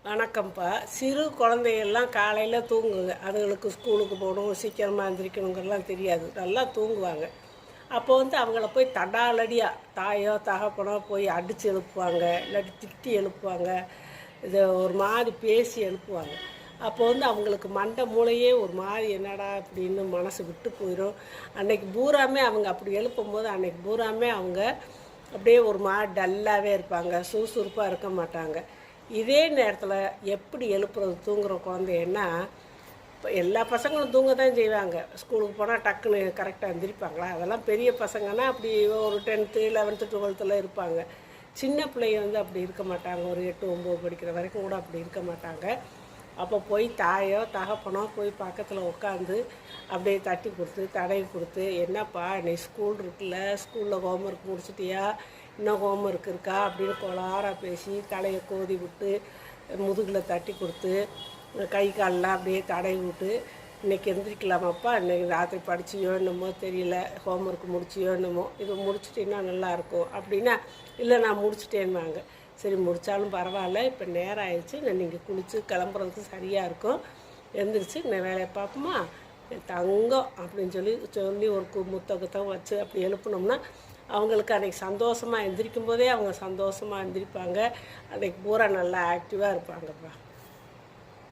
வணக்கம்ப்பா. சிறு குழந்தைகள்லாம் காலையில் தூங்குங்க. அதுங்களுக்கு ஸ்கூலுக்கு போகணும், சீக்கிரமாக எந்திரிக்கணுங்கிறலாம் தெரியாது. நல்லா தூங்குவாங்க. அப்போ அவங்கள போய் தடாலடியாக தாயோ தகப்பனோ போய் அடித்து எழுப்புவாங்க, இல்லாட்டி திட்டி எழுப்புவாங்க, இதை ஒரு மாதிரி பேசி எழுப்புவாங்க. அப்போ அவங்களுக்கு மண்டை மூளையே ஒரு மாதிரி என்னடா அப்படின்னு மனசு விட்டு போயிடும். அன்னைக்கு பூராமே அவங்க அப்படி எழுப்பும்போது அன்னைக்கு பூராமே அவங்க அப்படியே ஒரு மாதிரி டல்லாகவே இருப்பாங்க, சுறுசுறுப்பாக இருக்க மாட்டாங்க. இதே நேரத்தில் எப்படி எழுப்புறது தூங்குகிற குழந்தைன்னா, இப்போ எல்லா பசங்களும் தூங்க தான் செய்வாங்க. ஸ்கூலுக்கு போனால் டக்குன்னு கரெக்டாக எந்திரிப்பாங்களா? அதெல்லாம் பெரிய பசங்கன்னா அப்படி ஒரு 10th 11th 12th இருப்பாங்க. சின்ன பிள்ளைங்க அப்படி இருக்க மாட்டாங்க. ஒரு 8 9 படிக்கிற வரைக்கும் கூட அப்படி இருக்க மாட்டாங்க. அப்போ போய் தாயோ தகப்பனோ போய் பக்கத்தில் உட்காந்து அப்படியே தட்டி கொடுத்து தடவி கொடுத்து, என்னப்பா இன்னைக்கு ஸ்கூல் இருக்குல்ல, ஸ்கூலில் ஹோம்ஒர்க் முடிச்சிட்டியா, இன்னும் ஹோம்ஒர்க் இருக்கா அப்படின்னு கொளாராக பேசி தலையை கோதி விட்டு முதுகில் தட்டி கொடுத்து கை காலெலாம் அப்படியே தடவி விட்டு, இன்றைக்கி எந்திரிக்கலாமாப்பா, இன்றைக்கி ராத்திரி படிச்சியோ என்னமோ தெரியல, ஹோம்ஒர்க் முடிச்சியோ என்னமோ, இது முடிச்சிட்டின்னா நல்லாயிருக்கும் அப்படின்னா, இல்லை நான் முடிச்சிட்டேன்னுவாங்க. சரி முடித்தாலும் பரவாயில்ல, இப்போ நேரம் ஆயிடுச்சு, நான் நீங்கள் குளித்து கிளம்புறதுக்கு சரியாக இருக்கும், எழுந்திரிச்சு நான் வேலையை பார்ப்போமா தங்கம் அப்படின்னு சொல்லி ஒரு முத்தகத்தம் வச்சு அப்படி எழுப்பினோம்னா அவங்களுக்கு அன்றைக்கி சந்தோஷமாக எந்திரிக்கும் போதே அவங்க சந்தோஷமாக எந்திரிப்பாங்க. அன்றைக்கி பூரா நல்லா ஆக்டிவாக இருப்பாங்கப்பா.